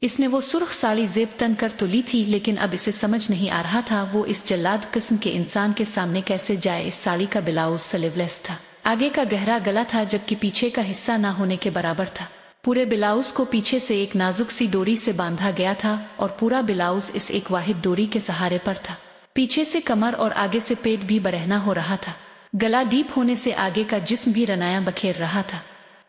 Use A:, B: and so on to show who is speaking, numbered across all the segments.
A: इसने वो सुर्ख साड़ी जेब तन कर तो ली थी, लेकिन अब इसे समझ नहीं आ रहा था वो इस जल्लाद किस्म के इंसान के सामने कैसे जाए। इस साड़ी का ब्लाउज स्लीवलेस था, आगे का गहरा गला था जबकि पीछे का हिस्सा ना होने के बराबर था। पूरे ब्लाउज को पीछे से एक नाजुक सी डोरी से बांधा गया था और पूरा ब्लाउज इस एक वाहिद डोरी के सहारे पर था। पीछे से कमर और आगे से पेट भी बरहना हो रहा था। गला डीप होने से आगे का जिस्म भी रनाया बखेर रहा था।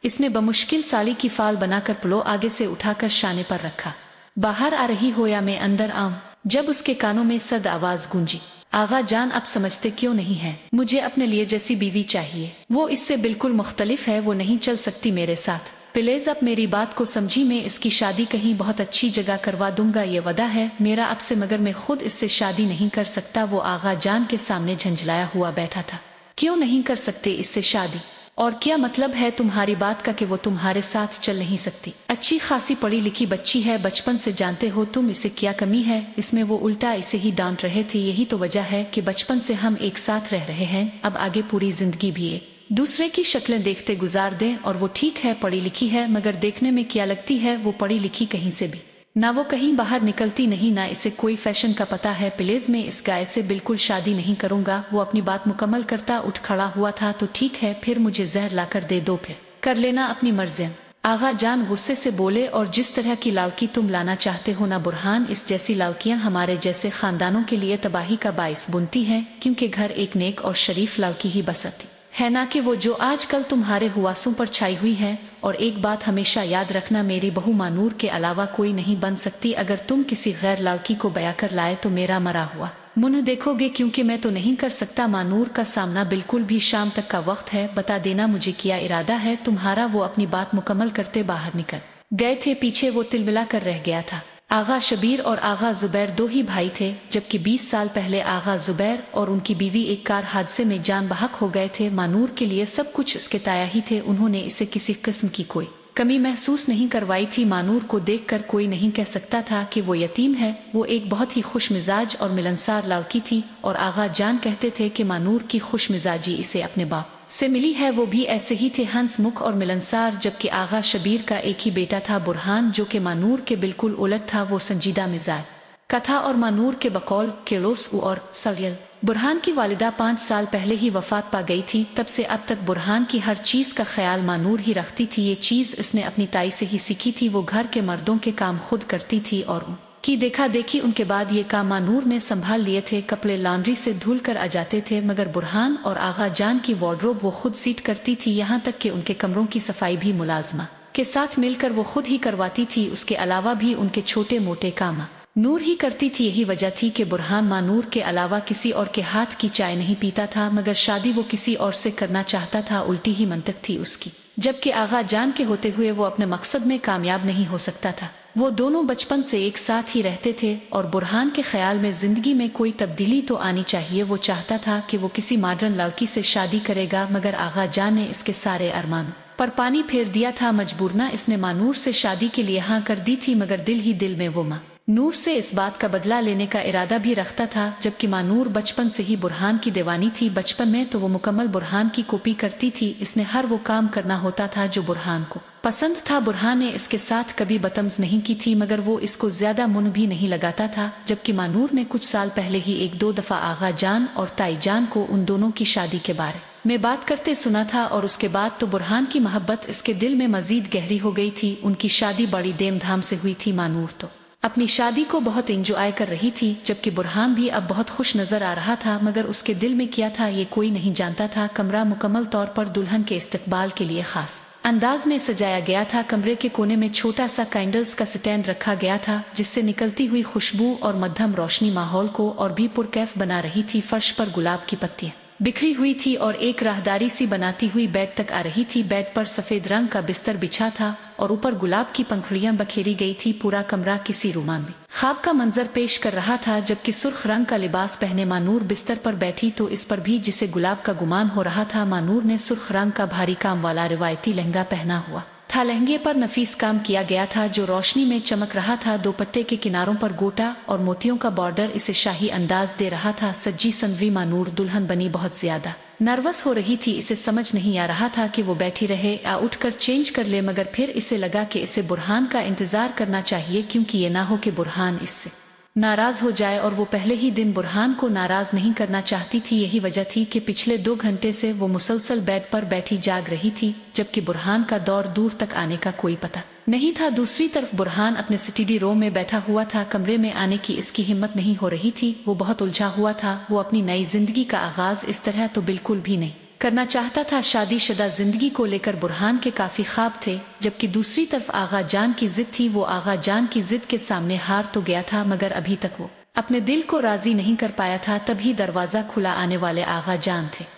A: इसने बमुश्किल साड़ी की फाल बनाकर पलो आगे से उठाकर शाने पर रखा। बाहर आ रही हो या मैं अंदर आऊं? जब उसके कानों में सर्द आवाज गूंजी, आगा जान अब समझते क्यों नहीं है, मुझे अपने लिए जैसी बीवी चाहिए। वो इससे बिल्कुल मुख्तलिफ है, वो नहीं चल सकती मेरे साथ। प्लीज अब मेरी बात को समझी, मैं इसकी शादी कहीं बहुत अच्छी जगह करवा दूंगा, ये वदा है मेरा आपसे, मगर मैं खुद इससे शादी नहीं कर सकता। वो आगा जान के सामने झंझलाया हुआ बैठा था। क्यों नहीं कर सकते इससे शादी? और क्या मतलब है तुम्हारी बात का कि वो तुम्हारे साथ चल नहीं सकती? अच्छी खासी पढ़ी लिखी बच्ची है, बचपन से जानते हो तुम, इसे क्या कमी है? इसमें वो उल्टा इसे ही डांट रहे थे। यही तो वजह है कि बचपन से हम एक साथ रह रहे हैं, अब आगे पूरी जिंदगी भी एक दूसरे की शक्लें देखते गुजार दें। और वो ठीक है पढ़ी लिखी है, मगर देखने में क्या लगती है वो पढ़ी लिखी कहीं से भी ना। वो कहीं बाहर निकलती नहीं, ना इसे कोई फैशन का पता है। प्लीज मैं इस गाय से बिल्कुल शादी नहीं करूंगा। वो अपनी बात मुकम्मल करता उठ खड़ा हुआ था। तो ठीक है फिर मुझे जहर लाकर दे दो, फिर कर लेना अपनी मर्जी। आगा जान गुस्से से बोले, और जिस तरह की लड़की तुम लाना चाहते हो ना बुरहान, इस जैसी लड़कियां हमारे जैसे खानदानों के लिए तबाही का बाइस बुनती हैं, क्योंकि घर एक नेक और शरीफ लड़की ही बसती है, ना कि वो जो आजकल तुम्हारे हुआसों पर छाई हुई है। और एक बात हमेशा याद रखना, मेरी बहू मानूर के अलावा कोई नहीं बन सकती। अगर तुम किसी गैर लड़की को बया कर लाए तो मेरा मरा हुआ मुंह देखोगे, क्योंकि मैं तो नहीं कर सकता मानूर का सामना बिल्कुल भी। शाम तक का वक्त है, बता देना मुझे क्या इरादा है तुम्हारा। वो अपनी बात मुकम्मल करते बाहर निकल गए थे। पीछे वो तिलमिला कर रह गया था। आगा शबीर और आगा जुबैर दो ही भाई थे, जबकि 20 साल पहले आगा जुबैर और उनकी बीवी एक कार हादसे में जान बहक हो गए थे। मानूर के लिए सब कुछ इसके ताया ही थे, उन्होंने इसे किसी किस्म की कोई कमी महसूस नहीं करवाई थी। मानूर को देखकर कोई नहीं कह सकता था कि वो यतीम है। वो एक बहुत ही खुश मिजाज और मिलनसार लड़की थी, और आगा जान कहते थे कि मानूर की खुश मिजाजी इसे अपने बाप से मिली है। वो भी ऐसे ही थे, हंस मुख और मिलनसार। जबकि आगा शबीर का एक ही बेटा था बुरहान, जो कि मानूर के बिल्कुल उलट था। वो संजीदा मिजाज का था और मानूर के बकौल केड़ोस और सड़ियल। बुरहान की वालिदा 5 साल पहले ही वफात पा गई थी। तब से अब तक बुरहान की हर चीज का ख्याल मानूर ही रखती थी। ये चीज इसने अपनी ताई से ही सीखी थी। वो घर के मर्दों के काम खुद करती थी और की देखा देखी उनके बाद ये काम मानूर ने संभाल लिए थे। कपड़े लॉन्ड्री से धुल कर आ जाते थे, मगर बुरहान और आगा जान की वार्डरोब वो खुद सीट करती थी। यहाँ तक कि उनके कमरों की सफाई भी मुलाजमा के साथ मिलकर वो खुद ही करवाती थी। उसके अलावा भी उनके छोटे मोटे काम नूर ही करती थी। यही वजह थी कि बुरहान मानूर के अलावा किसी और के हाथ की चाय नहीं पीता था, मगर शादी वो किसी और से करना चाहता था। उल्टी ही मंतक थी उसकी, जबकि आगा जान के होते हुए वो अपने मकसद में कामयाब नहीं हो सकता था। वो दोनों बचपन से एक साथ ही रहते थे, और बुरहान के ख्याल में जिंदगी में कोई तब्दीली तो आनी चाहिए। वो चाहता था कि वो किसी मॉडर्न लड़की से शादी करेगा, मगर आगा जान ने इसके सारे अरमान पर पानी फेर दिया था। मजबूरना इसने मानूर से शादी के लिए हाँ कर दी थी, मगर दिल ही दिल में वो नूर से इस बात का बदला लेने का इरादा भी रखता था। जबकि मानूर बचपन से ही बुरहान की दीवानी थी। बचपन में तो वो मुकम्मल बुरहान की कॉपी करती थी। इसने हर वो काम करना होता था जो बुरहान को पसंद था। बुरहान ने इसके साथ कभी बदतमीजी नहीं की थी, मगर वो इसको ज्यादा मुन भी नहीं लगाता था। जबकि मानूर ने कुछ साल पहले ही 1-2 दफा आगा जान और ताई जान को उन दोनों की शादी के बारे में बात करते सुना था, और उसके बाद तो बुरहान की मोहब्बत इसके दिल में मजीद गहरी हो गई थी। उनकी शादी बड़ी धूमधाम से हुई थी। मानूर तो अपनी शादी को बहुत एंजॉय कर रही थी, जबकि बुरहान भी अब बहुत खुश नजर आ रहा था, मगर उसके दिल में क्या था ये कोई नहीं जानता था। कमरा मुकम्मल तौर पर दुल्हन के इस्तकबाल के लिए खास अंदाज में सजाया गया था। कमरे के कोने में छोटा सा कैंडल्स का स्टैंड रखा गया था, जिससे निकलती हुई खुशबू और मध्यम रोशनी माहौल को और भी पुरकैफ बना रही थी। फर्श पर गुलाब की पत्तियां बिखरी हुई थी और एक राहदारी सी बनाती हुई बेड तक आ रही थी। बेड पर सफेद रंग का बिस्तर बिछा था और ऊपर गुलाब की पंखुड़ियां बखेरी गई थी। पूरा कमरा किसी रोमान में ख्वाब का मंजर पेश कर रहा था। जबकि सुर्ख रंग का लिबास पहने मानूर बिस्तर पर बैठी तो इस पर भी जिसे गुलाब का गुमान हो रहा था। मानूर ने सुर्ख रंग का भारी काम वाला रिवायती लहंगा पहना हुआ था। लहंगे पर नफीस काम किया गया था जो रोशनी में चमक रहा था। दोपट्टे के किनारों पर गोटा और मोतियों का बॉर्डर इसे शाही अंदाज दे रहा था। सज्जी संवरी मानूर दुल्हन बनी बहुत ज्यादा नर्वस हो रही थी। इसे समझ नहीं आ रहा था कि वो बैठी रहे या उठकर चेंज कर ले, मगर फिर इसे लगा कि इसे बुरहान का इंतजार करना चाहिए, क्योंकि ये ना हो कि बुरहान इससे नाराज हो जाए, और वो पहले ही दिन बुरहान को नाराज नहीं करना चाहती थी। यही वजह थी कि पिछले 2 घंटे से वो मुसलसल बेड पर बैठी जाग रही थी, जबकि बुरहान का दौर दूर तक आने का कोई पता नहीं था। दूसरी तरफ बुरहान अपने स्टडी रूम में बैठा हुआ था। कमरे में आने की इसकी हिम्मत नहीं हो रही थी। वो बहुत उलझा हुआ था। वो अपनी नई जिंदगी का आगाज इस तरह तो बिल्कुल भी नहीं करना चाहता था। शादीशुदा जिंदगी को लेकर बुरहान के काफी ख्वाब थे, जबकि दूसरी तरफ आगा जान की जिद थी। वो आगा जान की जिद के सामने हार तो गया था, मगर अभी तक वो अपने दिल को राजी नहीं कर पाया था। तभी दरवाजा खुला। आने वाले आगा जान थे।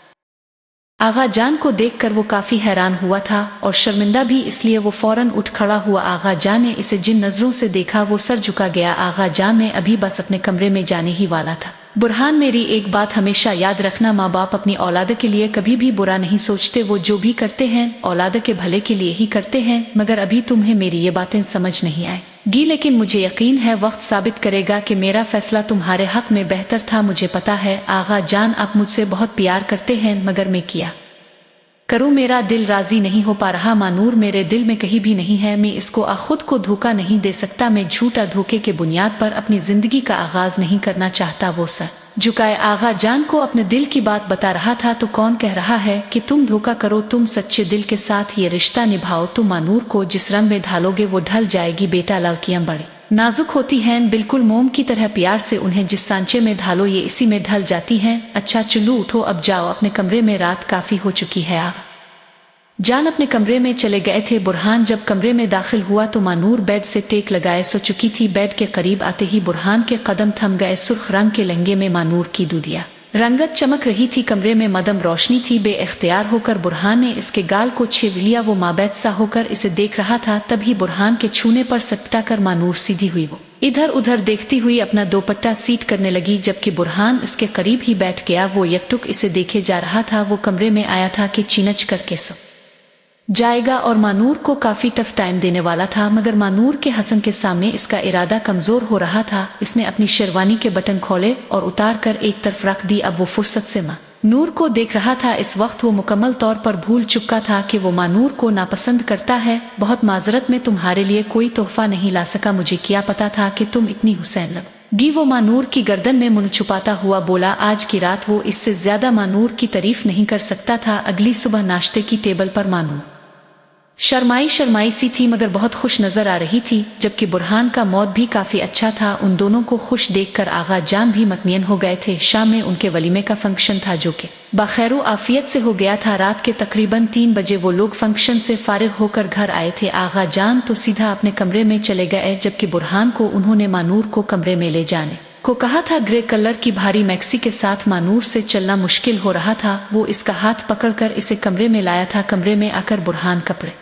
A: आगा जान को देखकर वो काफी हैरान हुआ था और शर्मिंदा भी, इसलिए वो फौरन उठ खड़ा हुआ। आगा जान ने इसे जिन नजरों से देखा वो सर झुका गया। आगा जान में अभी बस अपने कमरे में जाने ही वाला था। बुरहान, मेरी एक बात हमेशा याद रखना, माँ बाप अपनी औलाद के लिए कभी भी बुरा नहीं सोचते। वो जो भी करते हैं औलाद के भले के लिए ही करते हैं, मगर अभी तुम्हें मेरी ये बातें समझ नहीं आएगी, लेकिन मुझे यकीन है वक्त साबित करेगा कि मेरा फैसला तुम्हारे हक में बेहतर था। मुझे पता है आगा जान, आप मुझसे बहुत प्यार करते हैं, मगर मैं क्या करूं, मेरा दिल राजी नहीं हो पा रहा। मानूर मेरे दिल में कहीं भी नहीं है। मैं इसको खुद को धोखा नहीं दे सकता। मैं झूठा धोखे के बुनियाद पर अपनी जिंदगी का आगाज नहीं करना चाहता। वो सर झुकाए आगा जान को अपने दिल की बात बता रहा था। तो कौन कह रहा है कि तुम धोखा करो? तुम सच्चे दिल के साथ ये रिश्ता निभाओ। तुम मानूर को जिस रंग में ढालोगे वो ढल जाएगी। बेटा, लड़कियां बड़ी नाजुक होती हैं, बिल्कुल मोम की तरह। प्यार से उन्हें जिस सांचे में ढालो ये इसी में ढल जाती हैं। अच्छा चलो उठो, अब जाओ अपने कमरे में, रात काफी हो चुकी है। आगा जान अपने कमरे में चले गए थे। बुरहान जब कमरे में दाखिल हुआ तो मानूर बेड से टेक लगाए सो चुकी थी। बेड के करीब आते ही बुरहान के कदम थम गए। सुर्ख रंग के लहंगे में मानूर की दूधिया रंगत चमक रही थी। कमरे में मदम रोशनी थी। बेइख्तियार होकर बुरहान ने इसके गाल को छीन लिया। वो माबैद सा होकर इसे देख रहा था। तभी बुरहान के छूने पर सटका कर मानूर सीधी हुई। वो इधर उधर देखती हुई अपना दोपट्टा सीट करने लगी, जबकि बुरहान इसके करीब ही बैठ गया। वो यकटुक इसे देखे जा रहा था। वो कमरे में आया था कि चिनच करके सो जाएगा और मानूर को काफी टफ टाइम देने वाला था, मगर मानूर के हसन के सामने इसका इरादा कमजोर हो रहा था। इसने अपनी शेरवानी के बटन खोले और उतार कर एक तरफ रख दी। अब वो फुर्सत से मानूर को देख रहा था। इस वक्त वो मुकम्मल तौर पर भूल चुका था कि वो मानूर को नापसंद करता है। बहुत माजरत, मैं तुम्हारे लिए कोई तोहफा नहीं ला सका। मुझे क्या पता था कि तुम इतनी हुसैन लगोगी। वो मानूर की गर्दन में मुंह छुपाता हुआ बोला। आज की रात वो इससे ज्यादा मानूर की तारीफ नहीं कर सकता था। अगली सुबह नाश्ते की टेबल पर मानूर शर्माई सी थी, मगर बहुत खुश नजर आ रही थी, जबकि बुरहान का मौत भी काफी अच्छा था। उन दोनों को खुश देखकर आगा जान भी मतमियन हो गए थे। शाम में उनके वलीमे का फंक्शन था, जो कि बखैर आफियत से हो गया था। रात के तकरीबन 3 बजे वो लोग फंक्शन से फारिग होकर घर आए थे। आगा जान तो सीधा अपने कमरे में चले गए, जबकि बुरहान को उन्होंने मानूर को कमरे में ले जाने को कहा था। ग्रे कलर की भारी मैक्सी के साथ मानूर से चलना मुश्किल हो रहा था। वो इसका हाथ पकड़कर इसे कमरे में लाया था। कमरे में आकर बुरहान कपड़े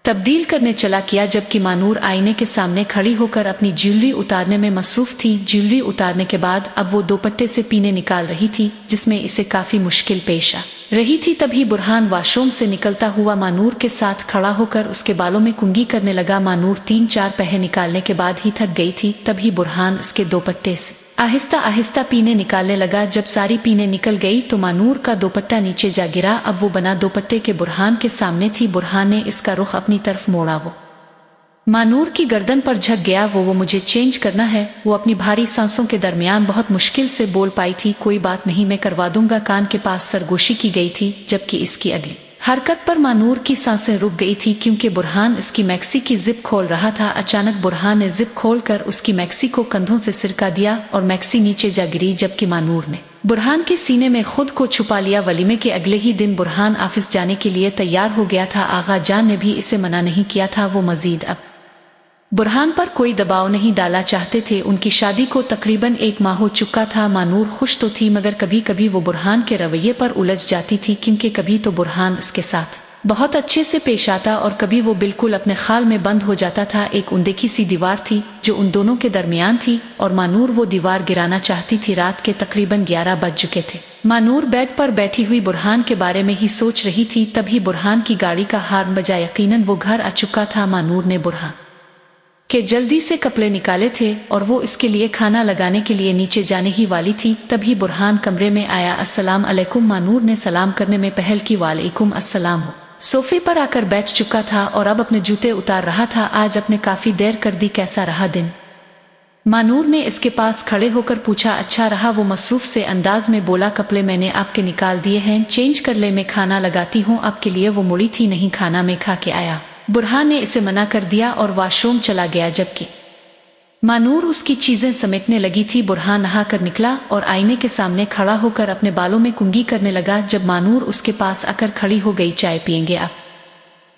A: तब्दील करने चला किया, जबकि मानूर आईने के सामने खड़ी होकर अपनी ज्वेलरी उतारने में मसरूफ थी। ज्वेलरी उतारने के बाद अब वो दोपट्टे से पीने निकाल रही थी, जिसमें इसे काफी मुश्किल पेश आ रही थी। तभी बुरहान वॉशरूम से निकलता हुआ मानूर के साथ खड़ा होकर उसके बालों में कुंगी करने लगा। मानूर 3-4 पहे निकालने के बाद ही थक गई थी। तभी बुरहान उसके दोपट्टे से आहिस्ता आहिस्ता पीने निकालने लगा। जब सारी पीने निकल गई तो मानूर का दोपट्टा नीचे जा गिरा। अब वो बना दोपट्टे के बुरहान के सामने थी। बुरहान ने इसका रुख अपनी तरफ मोड़ा। वो मानूर की गर्दन पर झक गया। वो मुझे चेंज करना है। वो अपनी भारी सांसों के दरमियान बहुत मुश्किल से बोल पाई थी। कोई बात नहीं, मैं करवा दूंगा। कान के पास सरगोशी की गई थी, जबकि इसकी अगली हरकत पर मानूर की सांसें रुक गई थी, क्योंकि बुरहान इसकी मैक्सी की जिप खोल रहा था। अचानक बुरहान ने जिप खोलकर उसकी मैक्सी को कंधों से सिरका दिया और मैक्सी नीचे जा गिरी, जबकि मानूर ने बुरहान के सीने में खुद को छुपा लिया। वलीमे के अगले ही दिन बुरहान ऑफिस जाने के लिए तैयार हो गया था। आगा जान ने भी इसे मना नहीं किया था। वो मजीद अब बुरहान पर कोई दबाव नहीं डाला चाहते थे। उनकी शादी को तकरीबन 1 माह हो चुका था। मानूर खुश तो थी, मगर कभी कभी वो बुरहान के रवैये पर उलझ जाती थी, क्योंकि कभी तो बुरहान उसके साथ बहुत अच्छे से पेश आता और कभी वो बिल्कुल अपने ख्याल में बंद हो जाता था। एक अनदेखी सी दीवार थी जो उन दोनों के दरमियान थी और मानूर वो दीवार गिराना चाहती थी। रात के तकरीबन 11 बज चुके थे। मानूर बेड पर बैठी हुई बुरहान के बारे में ही सोच रही थी। तभी बुरहान की गाड़ी का हार्न बजा। यकीनन वो घर आ चुका था। मानूर ने बुरहान कि जल्दी से कपड़े निकाले थे और वो इसके लिए खाना लगाने के लिए नीचे जाने ही वाली थी। तभी बुरहान कमरे में आया। अस्सलाम अलैकुम। मानूर ने सलाम करने में पहल की। वालेकुम अस्सलाम हो। सोफे पर आकर बैठ चुका था और अब अपने जूते उतार रहा था। आज अपने काफी देर कर दी, कैसा रहा दिन? मानूर ने इसके पास खड़े होकर पूछा। अच्छा रहा, वो मसरूफ से अंदाज में बोला। कपड़े मैंने आपके निकाल दिए हैं, चेंज कर ले, मैं खाना लगाती हूँ आपके लिए। वो मुड़ी थी। नहीं, खाना मैं खा के आया। बुरहान ने इसे मना कर दिया और वॉशरूम चला गया, जबकि मानूर उसकी चीजें समेटने लगी थी। बुरहान नहा कर निकला और आईने के सामने खड़ा होकर अपने बालों में कंघी करने लगा। जब मानूर उसके पास आकर खड़ी हो गई, चाय पियेंगे आप?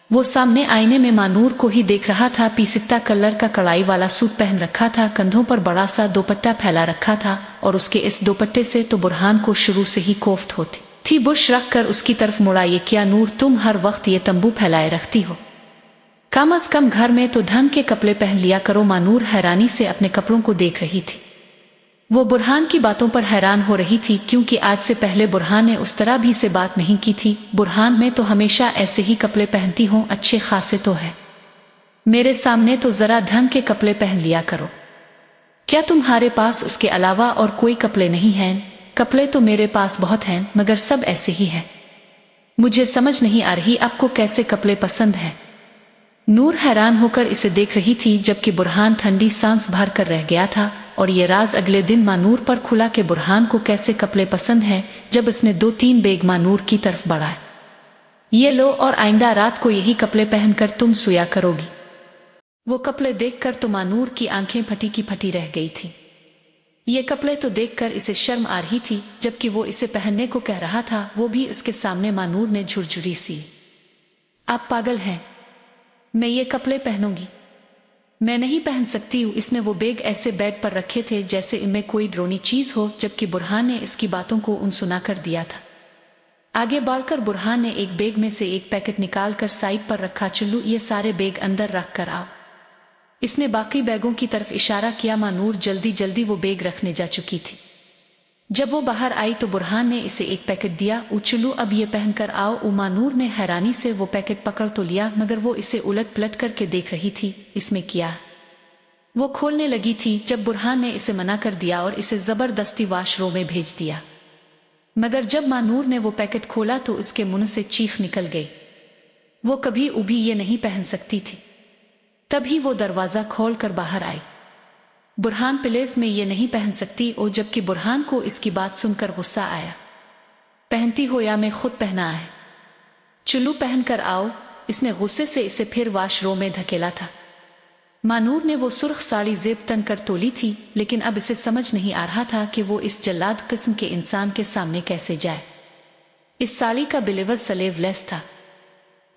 A: वो सामने आईने में मानूर को ही देख रहा था। पीसिता कलर का कढ़ाई वाला सूट पहन रखा था, कंधों पर बड़ा सा दोपट्टा फैला रखा था और उसके इस दोपट्टे से तो बुरहान को शुरू से ही कोफ्त होती थी। बुश रख कर उसकी तरफ मुड़ा। ये क्या नूर, तुम हर वक्त ये तंबू फैलाए रखती हो? कम अज कम घर में तो ढंग के कपड़े पहन लिया करो। मानूर हैरानी से अपने कपड़ों को देख रही थी। वो बुरहान की बातों पर हैरान हो रही थी, क्योंकि आज से पहले बुरहान ने उस तरह भी से बात नहीं की थी। बुरहान, मैं तो हमेशा ऐसे ही कपड़े पहनती हूँ, अच्छे खासे तो है, मेरे सामने तो जरा ढंग के कपड़े पहन लिया करो। क्या तुम्हारे पास उसके अलावा और कोई कपड़े नहीं हैं? कपड़े तो मेरे पास बहुत हैं, मगर सब ऐसे ही हैं। मुझे समझ नहीं आ रही आपको कैसे कपड़े पसंद हैं। नूर हैरान होकर इसे देख रही थी, जबकि बुरहान ठंडी सांस भर कर रह गया था। और ये राज अगले दिन मानूर पर खुला कि बुरहान को कैसे कपड़े पसंद हैं। जब उसने 2-3 बेग मानूर की तरफ बढ़ाए, ये लो, और आइंदा रात को यही कपड़े पहनकर तुम सोया करोगी। वो कपड़े देखकर तो मानूर की आंखें फटी की फटी रह गई थी। ये कपड़े तो देखकर इसे शर्म आ रही थी, जबकि वो इसे पहनने को कह रहा था, वो भी इसके सामने। मानूर ने झुरझुरी सी, आप पागल हैं, मैं ये कपड़े पहनूंगी? मैं नहीं पहन सकती हूँ। इसने वो बेग ऐसे बेड पर रखे थे जैसे इनमें कोई डरावनी चीज हो, जबकि बुरहान ने इसकी बातों को अनसुना कर दिया था। आगे बढ़कर बुरहान ने एक बेग में से एक पैकेट निकाल कर साइड पर रखा। चुल्लू, ये सारे बेग अंदर रख कर आओ। इसने बाकी बैगों की तरफ इशारा किया। मानूर जल्दी जल्दी वो बेग रखने जा चुकी थी। जब वो बाहर आई तो बुरहान ने इसे एक पैकेट दिया। चुल्लू, अब ये पहन कर आओ। मानूर ने हैरानी से वो पैकेट पकड़ तो लिया, मगर वो इसे उलट पलट करके देख रही थी। इसमें क्या? वो खोलने लगी थी, जब बुरहान ने इसे मना कर दिया और इसे जबरदस्ती वॉशरूम में भेज दिया। मगर जब मानूर ने वो पैकेट खोला तो उसके मुंह से चीख निकल गई। वो कभी भी ये नहीं पहन सकती थी। तभी वो दरवाजा खोल कर बाहर आई। बुरहान, प्लीज मैं ये नहीं पहन सकती। और जबकि बुरहान को इसकी बात सुनकर गुस्सा आया। पहनती हो या मैं खुद पहना है? चुल्लू, पहन कर आओ। इसने गुस्से से इसे फिर वॉशरूम में धकेला था। मानूर ने वो सुर्ख साड़ी जेब तन कर तोली थी, लेकिन अब इसे समझ नहीं आ रहा था कि वो इस जल्लाद किस्म के इंसान के सामने कैसे जाए। इस साड़ी का बिलेवज स्लीवलेस था।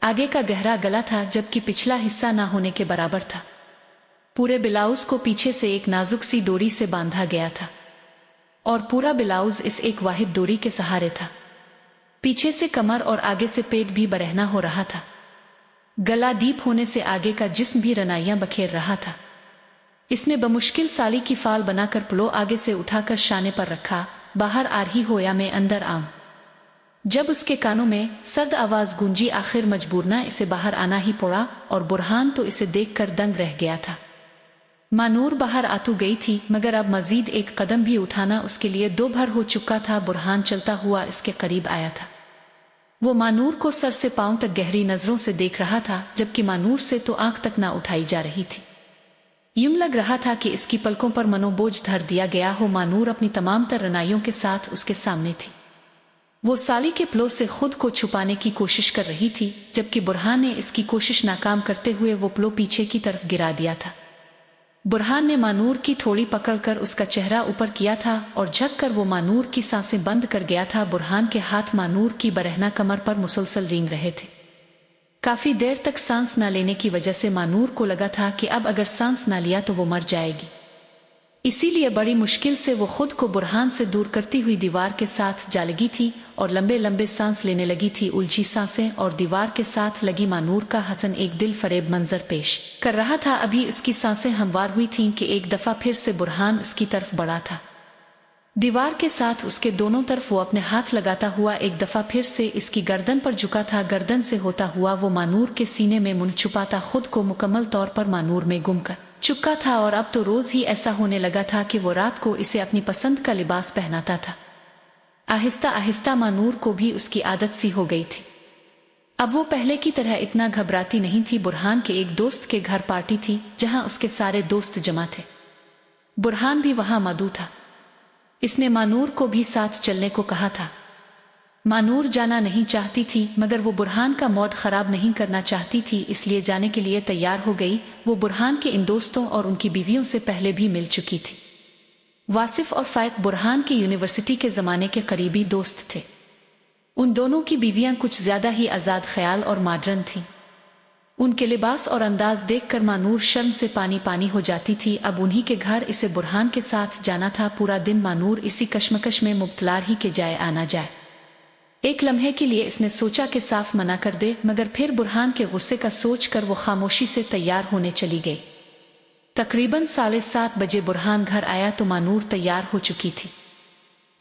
A: आगे का गहरा गला था, जबकि पिछला हिस्सा ना होने के बराबर था। पूरे ब्लाउज को पीछे से एक नाजुक सी डोरी से बांधा गया था और पूरा ब्लाउज इस एक वाहिद डोरी के सहारे था। पीछे से कमर और आगे से पेट भी बरहना हो रहा था। गला डीप होने से आगे का जिस्म भी रनाइयां बखेर रहा था। इसने बमुश्किल साड़ी की फाल बनाकर प्लो आगे से उठाकर शाने पर रखा। बाहर आ रही हो या मैं अंदर आऊं? जब उसके कानों में सर्द आवाज गूंजी, आखिर मजबूरना इसे बाहर आना ही पड़ा। और बुरहान तो इसे देखकर दंग रह गया था। मानूर बाहर आ तो गई थी, मगर अब मजीद एक कदम भी उठाना उसके लिए दो भर हो चुका था। बुरहान चलता हुआ इसके करीब आया था। वो मानूर को सर से पांव तक गहरी नजरों से देख रहा था, जबकि मानूर से तो आंख तक ना उठाई जा रही थी। यूं लग रहा था कि इसकी पलकों पर मनोबोझ धर दिया गया हो। मानूर अपनी तमाम तर रनाइयों के साथ उसके सामने थी। वो साड़ी के प्लो से खुद को छुपाने की कोशिश कर रही थी, जबकि बुरहान ने इसकी कोशिश नाकाम करते हुए वो प्लो पीछे की तरफ गिरा दिया था। बुरहान ने मानूर की थोड़ी पकड़कर उसका चेहरा ऊपर किया था और झक कर वो मानूर की सांसें बंद कर गया था। बुरहान के हाथ मानूर की बरहना कमर पर मुसलसल रेंग रहे थे। काफी देर तक सांस न लेने की वजह से मानूर को लगा था कि अब अगर सांस न लिया तो वो मर जाएगी। इसीलिए बड़ी मुश्किल से वो खुद को बुरहान से दूर करती हुई दीवार के साथ जा लगी थी और लंबे लंबे सांस लेने लगी थी। उलझी सांसें और दीवार के साथ लगी मानूर का हसन एक दिल फरेब मंजर पेश कर रहा था। अभी उसकी सांसें हमवार हुई थीं कि एक दफा फिर से बुरहान उसकी तरफ बढ़ा था। दीवार के साथ उसके दोनों तरफ वो अपने हाथ लगाता हुआ एक दफा फिर से इसकी गर्दन पर झुका था। गर्दन से होता हुआ वो मानूर के सीने में मुंह छुपाता खुद को मुकम्मल तौर पर मानूर में गुम कर चुका था और अब तो रोज ही ऐसा होने लगा था कि वो रात को इसे अपनी पसंद का लिबास पहनाता था। आहिस्ता आहिस्ता मानूर को भी उसकी आदत सी हो गई थी। अब वो पहले की तरह इतना घबराती नहीं थी। बुरहान के एक दोस्त के घर पार्टी थी जहां उसके सारे दोस्त जमा थे। बुरहान भी वहां मौजूद था। इसने मानूर को भी साथ चलने को कहा था। मानूर जाना नहीं चाहती थी, मगर वो बुरहान का मूड खराब नहीं करना चाहती थी, इसलिए जाने के लिए तैयार हो गई। वो बुरहान के इन दोस्तों और उनकी बीवियों से पहले भी मिल चुकी थी। वासिफ और फाइक बुरहान के यूनिवर्सिटी के ज़माने के करीबी दोस्त थे। उन दोनों की बीवियां कुछ ज्यादा ही आज़ाद ख्याल और मॉडर्न थीं। उनके लिबास और अंदाज देखकर मानूर शर्म से पानी पानी हो जाती थी। अब उन्हीं के घर इसे बुरहान के साथ जाना था। पूरा दिन मानूर इसी कश्मकश में मुब्तला ही के जाए आना जाए। एक लम्हे के लिए इसने सोचा कि साफ मना कर दे, मगर फिर बुरहान के गुस्से का सोचकर वो खामोशी से तैयार होने चली गई। तकरीबन 7:30 बजे बुरहान घर आया तो मानूर तैयार हो चुकी थी।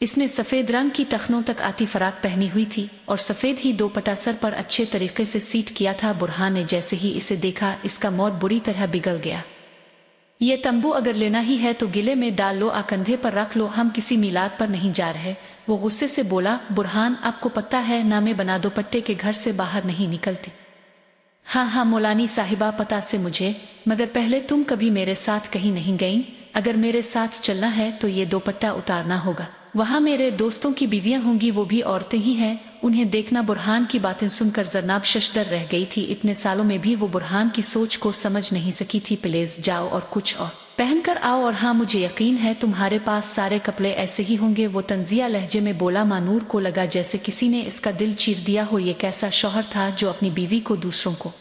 A: इसने सफ़ेद रंग की टखनों तक आती फराक पहनी हुई थी और सफ़ेद ही दोपट्टा सर पर अच्छे तरीके से सीट किया था। बुरहान ने जैसे ही इसे देखा, इसका मूड बुरी तरह बिगड़ गया। ये तंबू अगर लेना ही है तो गिले में डाल लो, कंधे पर रख लो, हम किसी मिलाद पर नहीं जा रहे। वो गुस्से से बोला, बुरहान आपको पता है नामे बना दो, पट्टे के घर से बाहर नहीं निकलती। हाँ हाँ मौलानी साहिबा, पता से मुझे, मगर पहले तुम कभी मेरे साथ कहीं नहीं गई। अगर मेरे साथ चलना है तो ये दोपट्टा उतारना होगा। वहाँ मेरे दोस्तों की बीवियां होंगी, वो भी औरतें ही हैं, उन्हें देखना। बुरहान की बातें सुनकर जरनाब शशदर रह गई थी। इतने सालों में भी वो बुरहान की सोच को समझ नहीं सकी थी। प्लीज जाओ और कुछ और पहनकर आओ, और हाँ मुझे यकीन है तुम्हारे पास सारे कपड़े ऐसे ही होंगे। वो तंजिया लहजे में बोला। मानूर को लगा जैसे किसी ने इसका दिल चीर दिया हो। ये कैसा शौहर था जो अपनी बीवी को दूसरों को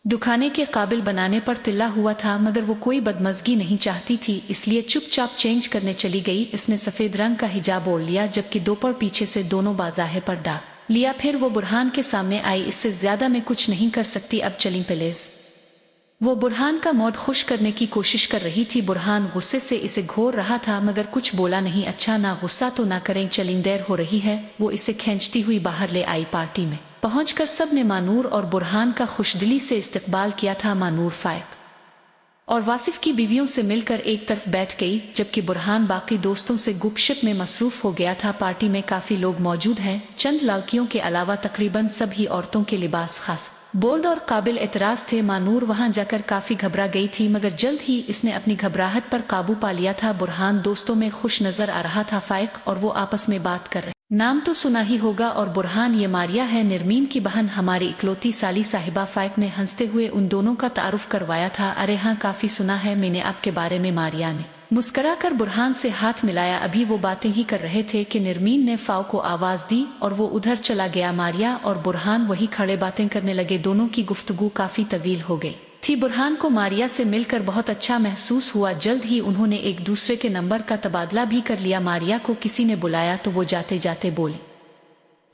A: दुखाने के काबिल बनाने पर तिल्ला हुआ था, मगर वो कोई बदमज़गी नहीं चाहती थी, इसलिए चुपचाप चेंज करने चली गई। इसने सफ़ेद रंग का हिजाब ओढ़ लिया, जबकि दोपहर पीछे से दोनों बाजाहे पर डाल लिया। फिर वो बुरहान के सामने आई। इससे ज्यादा मैं कुछ नहीं कर सकती, अब चली प्लीज। वो बुरहान का मूड खुश करने की कोशिश कर रही थी। बुरहान गुस्से से इसे घोर रहा था, मगर कुछ बोला नहीं। अच्छा ना गुस्सा तो ना करें, चलिन, देर हो रही है। वो इसे खींचती हुई बाहर ले आई। पार्टी में पहुंचकर सब ने मानूर और बुरहान का खुशदिली से इस्तकबाल किया था। मानूर फाइक और वासिफ की बीवियों से मिलकर एक तरफ बैठ गई, जबकि बुरहान बाकी दोस्तों से गुपशप में मसरूफ हो गया था। पार्टी में काफी लोग मौजूद हैं। चंद लड़कियों के अलावा तकरीबन सभी औरतों के लिबास खास बोल्ड और काबिल एतराज थे। मानूर वहां जाकर काफी घबरा गई थी, मगर जल्द ही इसने अपनी घबराहट पर काबू पा लिया था। बुरहान दोस्तों में खुश नजर आ रहा था। फाइक और वो आपस में बात कर रहे। नाम तो सुना ही होगा। और बुरहान, ये मारिया है, निर्मीन की बहन, हमारी इकलौती साली साहिबा। फाइक ने हंसते हुए उन दोनों का तारुफ करवाया था। अरे हाँ, काफी सुना है मैंने आपके बारे में। मारिया ने मुस्कुराकर बुरहान से हाथ मिलाया। अभी वो बातें ही कर रहे थे कि निर्मीन ने फाव को आवाज दी और वो उधर चला गया। मारिया और बुरहान वही खड़े बातें करने लगे। दोनों की गुफ्तगू काफी तवील हो गई थी। बुरहान को मारिया से मिलकर बहुत अच्छा महसूस हुआ। जल्द ही उन्होंने एक दूसरे के नंबर का तबादला भी कर लिया। मारिया को किसी ने बुलाया तो वो जाते जाते बोली,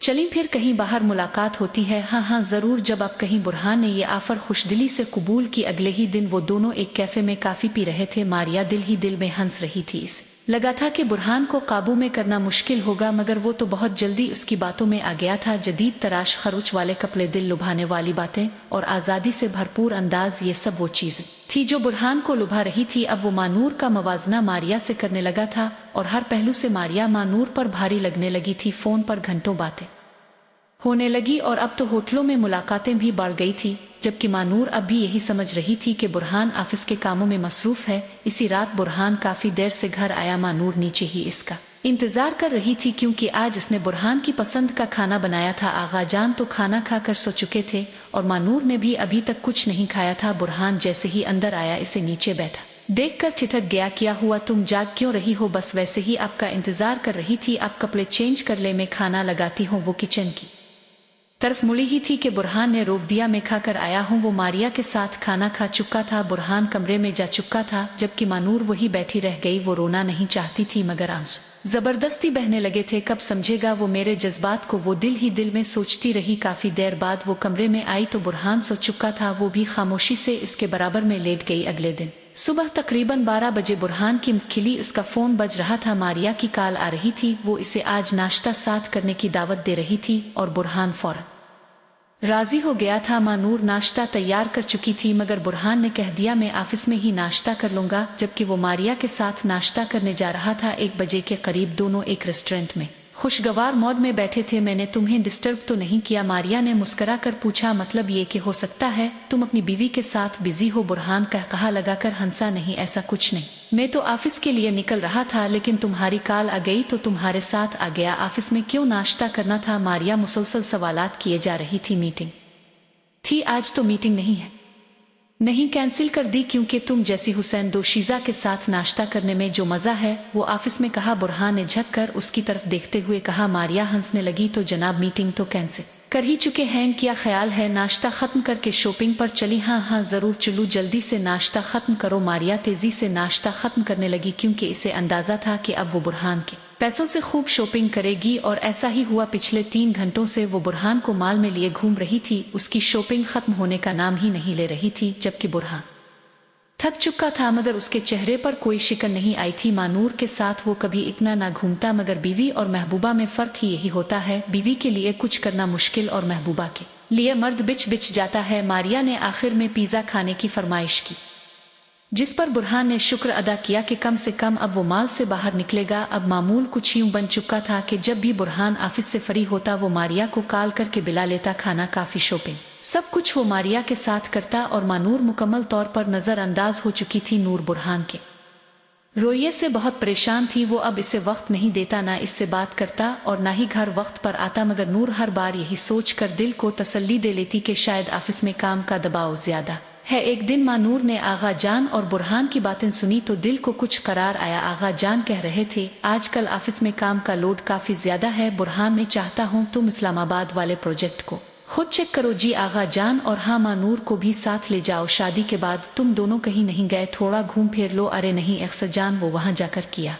A: चलिए फिर कहीं बाहर मुलाकात होती है। हाँ हाँ जरूर। जब अब कहीं बुरहान ने ये आफर खुशदिली से कबूल की। अगले ही दिन वो दोनों एक कैफे में काफी पी रहे थे। मारिया दिल ही दिल में हंस रही थी। इसे लगा था कि बुरहान को काबू में करना मुश्किल होगा, मगर वो तो बहुत जल्दी उसकी बातों में आ गया था। जदीद तराश खरोच वाले कपड़े, दिल लुभाने वाली बातें और आज़ादी से भरपूर अंदाज, ये सब वो चीजें थी जो बुरहान को लुभा रही थी। अब वो मानूर का मवाजना मारिया से करने लगा था और हर पहलू से मारिया मानूर पर भारी लगने लगी थी। फोन पर घंटों बातें होने लगी और अब तो होटलों में मुलाकातें भी बढ़ गई थी, जबकि मानूर अब भी यही समझ रही थी कि बुरहान ऑफिस के कामों में मसरूफ है। इसी रात बुरहान काफी देर से घर आया। मानूर नीचे ही इसका इंतजार कर रही थी, क्योंकि आज इसने बुरहान की पसंद का खाना बनाया था। आगा जान तो खाना खाकर सो चुके थे और मानूर ने भी अभी तक कुछ नहीं खाया था। बुरहान जैसे ही अंदर आया, इसे नीचे बैठा देखकर ठिठक गया। क्या हुआ, तुम जाग क्यों रही हो? बस वैसे ही आपका इंतजार कर रही थी। आप कपड़े चेंज कर ले, मैं खाना लगाती हूँ। वो किचन की तरफ मुड़ी ही थी कि बुरहान ने रोक दिया। मैं खा कर आया हूँ। वो मारिया के साथ खाना खा चुका था। बुरहान कमरे में जा चुका था, जबकि मानूर वही बैठी रह गई। वो रोना नहीं चाहती थी, मगर आंसू जबरदस्ती बहने लगे थे। कब समझेगा वो मेरे जज्बात को? वो दिल ही दिल में सोचती रही। काफी देर बाद वो कमरे में आई तो बुरहान सो चुका था। वो भी खामोशी से इसके बराबर में लेट गई। अगले दिन सुबह तकरीबन 12 बजे बुरहान की खिली इसका फोन बज रहा था। मारिया की कॉल आ रही थी। वो इसे आज नाश्ता साथ करने की दावत दे रही थी और बुरहान फौरन राजी हो गया था। माँ नूर नाश्ता तैयार कर चुकी थी, मगर बुरहान ने कह दिया मैं ऑफिस में ही नाश्ता कर लूंगा, जबकि वो मारिया के साथ नाश्ता करने जा रहा था। 1 बजे के करीब दोनों एक रेस्टोरेंट में खुशगवार मौज में बैठे थे। मैंने तुम्हें डिस्टर्ब तो नहीं किया? मारिया ने मुस्कुरा कर पूछा। मतलब ये कि हो सकता है तुम अपनी बीवी के साथ बिजी हो, बुरहान कहा लगाकर हंसा। नहीं, ऐसा कुछ नहीं, मैं तो ऑफिस के लिए निकल रहा था, लेकिन तुम्हारी कॉल आ गई तो तुम्हारे साथ आ गया। ऑफिस में क्यों नाश्ता करना था? मारिया मुसलसल सवालात किए जा रही थी। मीटिंग थी आज, तो मीटिंग नहीं है। नहीं, कैंसिल कर दी, क्योंकि तुम जैसी हुसैन दोशीजा के साथ नाश्ता करने में जो मजा है वो ऑफिस में, कहा। बुरहान ने झक कर उसकी तरफ देखते हुए कहा। मारिया हंसने लगी। तो जनाब मीटिंग तो कैंसिल कर ही चुके हैं, क्या ख्याल है नाश्ता खत्म करके शॉपिंग पर चली? हाँ हाँ जरूर, चलू जल्दी से नाश्ता खत्म करो। मारिया तेजी से नाश्ता खत्म करने लगी, क्योंकि इसे अंदाजा था कि अब वो बुरहान के पैसों से खूब शॉपिंग करेगी। और ऐसा ही हुआ। पिछले 3 घंटों से वो बुरहान को माल में लिए घूम रही थी। उसकी शॉपिंग खत्म होने का नाम ही नहीं ले रही थी, जबकि बुरहान थक चुका था, मगर उसके चेहरे पर कोई शिकन नहीं आई थी। मानूर के साथ वो कभी इतना ना घूमता, मगर बीवी और महबूबा में फर्क ही यही होता है। बीवी के लिए कुछ करना मुश्किल और महबूबा के लिए मर्द बिच बिच जाता है। मारिया ने आखिर में पिज़्ज़ा खाने की फरमाइश की, जिस पर बुरहान ने शुक्र अदा किया कि कम से कम अब वो माल से बाहर निकलेगा। अब मामूल कुछ यूं बन चुका था कि जब भी बुरहान ऑफिस से फ्री होता वो मारिया को कॉल करके बुला लेता। खाना, काफी, शॉपिंग, सब कुछ वो मारिया के साथ करता। और मानूर मुकम्मल तौर पर नजरअंदाज हो चुकी थी। नूर बुरहान के रोये से बहुत परेशान थी। वो अब इसे वक्त नहीं देता, ना इससे बात करता और ना ही घर वक्त पर आता। मगर नूर हर बार यही सोच कर दिल को तसल्ली दे लेती कि शायद ऑफिस में काम का दबाव ज्यादा है। एक दिन मानूर ने आगा जान और बुरहान की बातें सुनी तो दिल को कुछ करार आया। आगा जान कह रहे थे, आजकल ऑफिस में काम का लोड काफी ज्यादा है बुरहान, मैं चाहता हूँ तुम इस्लामाबाद वाले प्रोजेक्ट को खुद चेक करो। जी आगा जान, और हाँ, मानूर को भी साथ ले जाओ। शादी के बाद तुम दोनों कहीं नहीं गए, थोड़ा घूम फिर लो। अरे नहीं अक्सर जान, वो वहां जाकर किया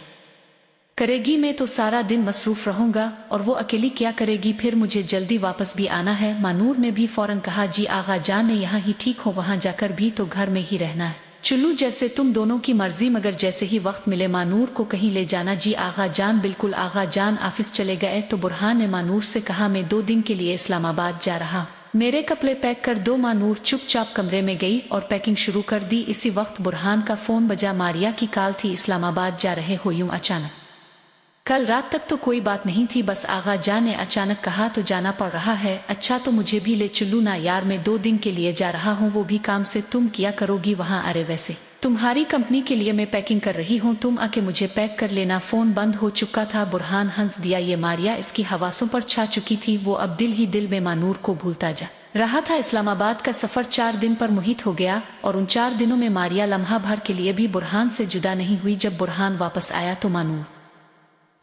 A: करेगी, मैं तो सारा दिन मसरूफ रहूंगा, और वो अकेली क्या करेगी? फिर मुझे जल्दी वापस भी आना है। मानूर ने भी फौरन कहा, जी आगा जान ने यहाँ ही ठीक हो, वहां जाकर भी तो घर में ही रहना है। चुल्लू जैसे तुम दोनों की मर्जी, मगर जैसे ही वक्त मिले मानूर को कहीं ले जाना। जी आगा जान, बिल्कुल। आगा जान ऑफिस चले गए तो बुरहान ने मानूर से कहा, मैं 2 दिन के लिए इस्लामाबाद जा रहा, मेरे कपड़े पैक कर दो। मानूर चुपचाप कमरे में गई और पैकिंग शुरू कर दी। इसी वक्त बुरहान का फोन बजा। मारिया की कॉल थी। इस्लामाबाद जा रहे हो यूं अचानक? कल रात तक तो कोई बात नहीं थी, बस आगा जान ने अचानक कहा तो जाना पड़ रहा है। अच्छा तो मुझे भी ले चलू ना यार, मैं 2 दिन के लिए जा रहा हूँ, वो भी काम से। तुम क्या करोगी वहाँ? अरे वैसे तुम्हारी कंपनी के लिए मैं पैकिंग कर रही हूँ, तुम आके मुझे पैक कर लेना। फोन बंद हो चुका था। बुरहान हंस दिया। ये मारिया इसकी हवासों पर छा चुकी थी। वो अब दिल ही दिल में मानूर को भूलता जा रहा था। इस्लामाबाद का सफर 4 दिन पर मुहित हो गया और उन 4 दिनों में मारिया लम्हा भर के लिए भी बुरहान से जुदा नहीं हुई। जब बुरहान वापस आया तो मानूर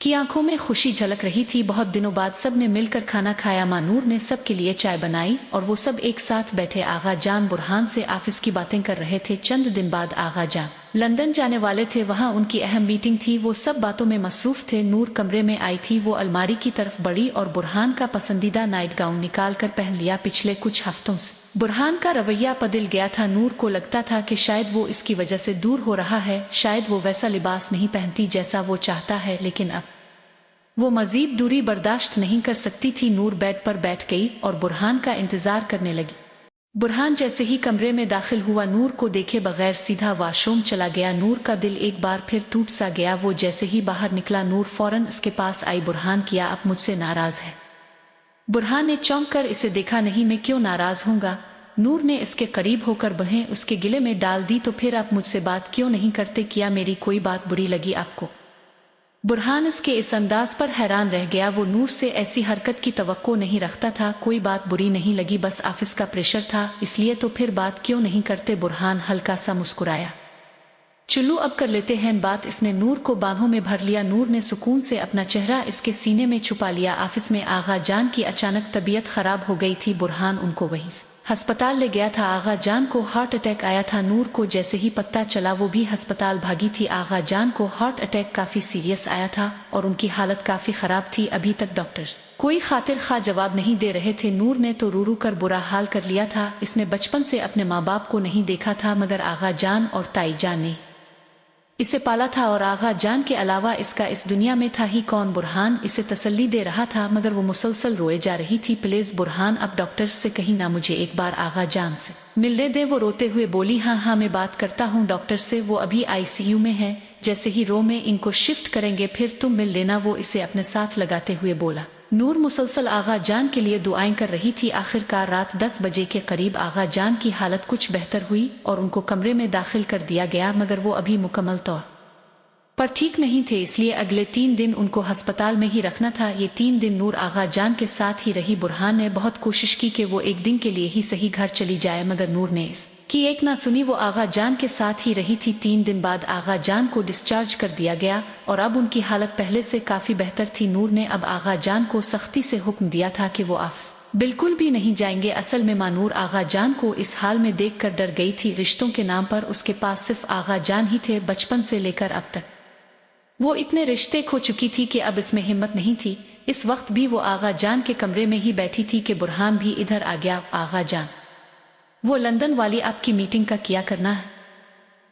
A: की आंखों में खुशी झलक रही थी। बहुत दिनों बाद सब ने मिलकर खाना खाया। मानूर ने सब के लिए चाय बनाई और वो सब एक साथ बैठे। आगा जान बुरहान से ऑफिस की बातें कर रहे थे। चंद दिन बाद आगा जान लंदन जाने वाले थे, वहां उनकी अहम मीटिंग थी। वो सब बातों में मसरूफ थे। नूर कमरे में आई थी। वो अलमारी की तरफ बढ़ी और बुरहान का पसंदीदा नाइट गाउन निकाल कर पहन लिया। पिछले कुछ हफ्तों से बुरहान का रवैया बदल गया था। नूर को लगता था कि शायद वो इसकी वजह से दूर हो रहा है, शायद वो वैसा लिबास नहीं पहनती जैसा वो चाहता है, लेकिन अब वो मजीद दूरी बर्दाश्त नहीं कर सकती थी। नूर बेड पर बैठ गई और बुरहान का इंतजार करने लगी। बुरहान जैसे ही कमरे में दाखिल हुआ, नूर को देखे बगैर सीधा वॉशरूम चला गया। नूर का दिल एक बार फिर टूट सा गया। वो जैसे ही बाहर निकला, नूर फौरन उसके पास आई। बुरहान, किया आप मुझसे नाराज है? बुरहान ने चौंक कर इसे देखा। नहीं, मैं क्यों नाराज होऊंगा? नूर ने इसके करीब होकर बाहें उसके गिले में डाल दी। तो फिर आप मुझसे बात क्यों नहीं करते? किया मेरी कोई बात बुरी लगी आपको? बुरहान इसके इस अंदाज पर हैरान रह गया। वो नूर से ऐसी हरकत की तवक्को नहीं रखता था। कोई बात बुरी नहीं लगी, बस ऑफिस का प्रेशर था, इसलिए। तो फिर बात क्यों नहीं करते? बुरहान हल्का सा मुस्कुराया। चलो अब कर लेते हैं बात। इसने नूर को बाहों में भर लिया। नूर ने सुकून से अपना चेहरा इसके सीने में छुपा लिया। ऑफिस में आगा जान की अचानक तबीयत खराब हो गई थी। बुरहान उनको वहीं अस्पताल ले गया था। आगा जान को हार्ट अटैक आया था। नूर को जैसे ही पता चला वो भी अस्पताल भागी थी। आगा जान को हार्ट अटैक काफी सीरियस आया था और उनकी हालत काफी खराब थी। अभी तक डॉक्टर्स कोई खातिर खा जवाब नहीं दे रहे थे। नूर ने तो रू रू कर बुरा हाल कर लिया था। इसने बचपन से अपने माँ बाप को नहीं देखा था, मगर आगा जान और ताई जान ने इसे पाला था और आगा जान के अलावा इसका इस दुनिया में था ही कौन। बुरहान इसे तसल्ली दे रहा था मगर वो मुसलसल रोए जा रही थी। प्लीज बुरहान अब डॉक्टर से कहीं ना मुझे एक बार आगा जान से मिलने दे। वो रोते हुए बोली हाँ हाँ मैं बात करता हूँ डॉक्टर से, वो अभी आईसीयू में है, जैसे ही रो में इनको शिफ्ट करेंगे फिर तुम मिल लेना, वो इसे अपने साथ लगाते हुए बोला। नूर मुसलसल आगा जान के लिए दुआएं कर रही थी। आखिरकार रात 10 बजे के करीब आगा जान की हालत कुछ बेहतर हुई और उनको कमरे में दाखिल कर दिया गया, मगर वो अभी मुकम्मल तौर पर ठीक नहीं थे, इसलिए अगले 3 दिन उनको अस्पताल में ही रखना था। ये 3 दिन नूर आगा जान के साथ ही रही। बुरहान ने बहुत कोशिश की कि वो एक दिन के लिए ही सही घर चली जाए, मगर नूर ने इसकी एक ना सुनी। वो आगा जान के साथ ही रही थी। 3 दिन बाद आगा जान को डिस्चार्ज कर दिया गया और अब उनकी हालत पहले से काफी बेहतर थी। नूर ने अब आगा जान को सख्ती से हुक्म दिया था कि वो वापस बिल्कुल भी नहीं जाएंगे। असल में मानूर आगा जान को इस हाल में देखकर डर गई थी। रिश्तों के नाम पर उसके पास सिर्फ आगा जान ही थे। बचपन से लेकर अब तक वो इतने रिश्ते खो चुकी थी कि अब इसमें हिम्मत नहीं थी। इस वक्त भी वो आगा जान के कमरे में ही बैठी थी कि बुरहान भी इधर आ गया। आगा जान, वो लंदन वाली आपकी मीटिंग का क्या करना है?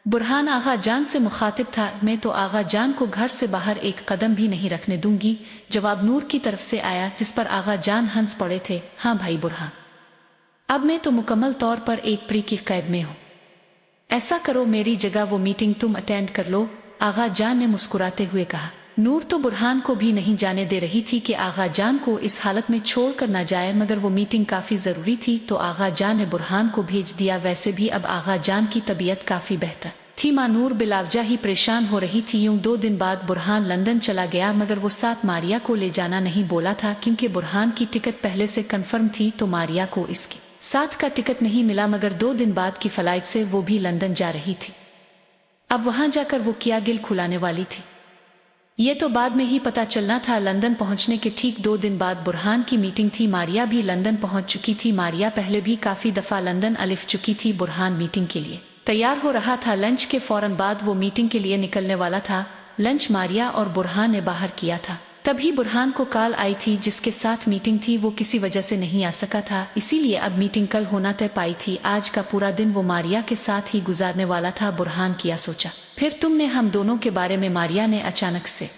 A: बुरहान आगा जान से मुखातिब था। मैं तो आगा जान को घर से बाहर एक कदम भी नहीं रखने दूंगी। जवाब नूर की तरफ से आया, जिस पर आगा जान हंस पड़े थे। हाँ भाई बुरहान, अब मैं तो मुकम्मल तौर पर एक प्री की कैद में हूँ। ऐसा करो मेरी जगह वो मीटिंग तुम अटेंड कर लो, आगा जान ने मुस्कुराते हुए कहा। नूर तो बुरहान को भी नहीं जाने दे रही थी कि आगा जान को इस हालत में छोड़ कर न जाए, मगर वो मीटिंग काफी जरूरी थी तो आगा जान ने बुरहान को भेज दिया। वैसे भी अब आगा जान की तबीयत काफी बेहतर थी। नूर बिलावजा ही परेशान हो रही थी। यूं 2 दिन बाद बुरहान लंदन चला गया, मगर वो साथ मारिया को ले जाना नहीं बोला था, क्योंकि बुरहान की टिकट पहले से कन्फर्म थी तो मारिया को इसके साथ का टिकट नहीं मिला। मगर 2 दिन बाद की फ्लाइट से वो भी लंदन जा रही थी। अब वहां जाकर वो क्या गिल खुलाने वाली थी, ये तो बाद में ही पता चलना था। लंदन पहुंचने के ठीक 2 दिन बाद बुरहान की मीटिंग थी। मारिया भी लंदन पहुंच चुकी थी। मारिया पहले भी काफी दफा लंदन अलिफ चुकी थी। बुरहान मीटिंग के लिए तैयार हो रहा था। लंच के फौरन बाद वो मीटिंग के लिए निकलने वाला था। लंच मारिया और बुरहान ने बाहर किया था। तभी बुरहान को कॉल आई थी, जिसके साथ मीटिंग थी वो किसी वजह से नहीं आ सका था, इसीलिए अब मीटिंग कल होना तय पाई थी। आज का पूरा दिन वो मारिया के साथ ही गुजारने वाला था। बुरहान किया सोचा, फिर तुमने हम दोनों के बारे में? मारिया ने अचानक से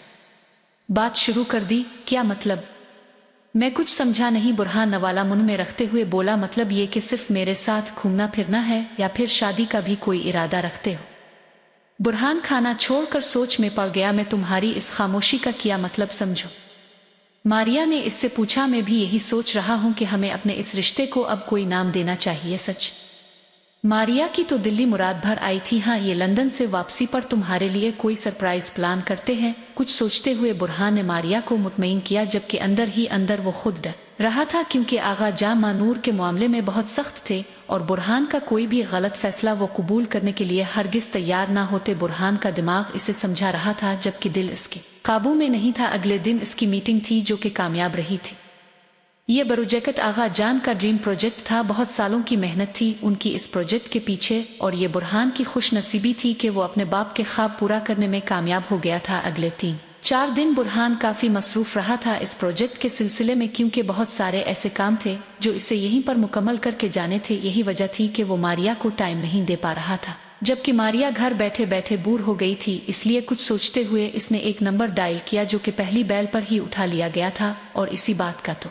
A: बात शुरू कर दी। क्या मतलब? मैं कुछ समझा नहीं। बुरहान नवाला मुंह में रखते हुए बोला, मतलब ये कि सिर्फ मेरे साथ घूमना फिरना है या फिर शादी का भी कोई इरादा रखते हो? बुरहान खाना छोड़कर सोच में पड़ गया। मैं तुम्हारी इस खामोशी का क्या मतलब समझूं? मारिया ने इससे पूछा। मैं भी यही सोच रहा हूं कि हमें अपने इस रिश्ते को अब कोई नाम देना चाहिए। सच? मारिया की तो दिल्ली मुराद भर आई थी। हाँ, ये लंदन से वापसी पर तुम्हारे लिए कोई सरप्राइज प्लान करते हैं। कुछ सोचते हुए बुरहान ने मारिया को मुतमईन किया, जबकि अंदर ही अंदर वो खुद डर रहा था, क्योंकि आगा जान मानूर के मामले में बहुत सख्त थे और बुरहान का कोई भी गलत फैसला वो कबूल करने के लिए हरगिज तैयार ना होते। बुरहान का दिमाग इसे समझा रहा था, जबकि दिल इसके काबू में नहीं था। अगले दिन इसकी मीटिंग थी, जो कि कामयाब रही थी। ये प्रोजेक्ट आगा जान का ड्रीम प्रोजेक्ट था। बहुत सालों की मेहनत थी उनकी इस प्रोजेक्ट के पीछे, और ये बुरहान की खुशनसीबी थी कि वो अपने बाप के ख्वाब पूरा करने में कामयाब हो गया था। अगले 3-4 दिन बुरहान काफी मसरूफ रहा था इस प्रोजेक्ट के सिलसिले में, क्योंकि बहुत सारे ऐसे काम थे जो इसे यहीं पर मुकम्मल करके जाने थे। यही वजह थी कि वो मारिया को टाइम नहीं दे पा रहा था, जबकि मारिया घर बैठे बैठे बोर हो गई थी। इसलिए कुछ सोचते हुए इसने एक नंबर डायल किया, जो कि पहली बैल पर ही उठा लिया गया था। और इसी बात का तो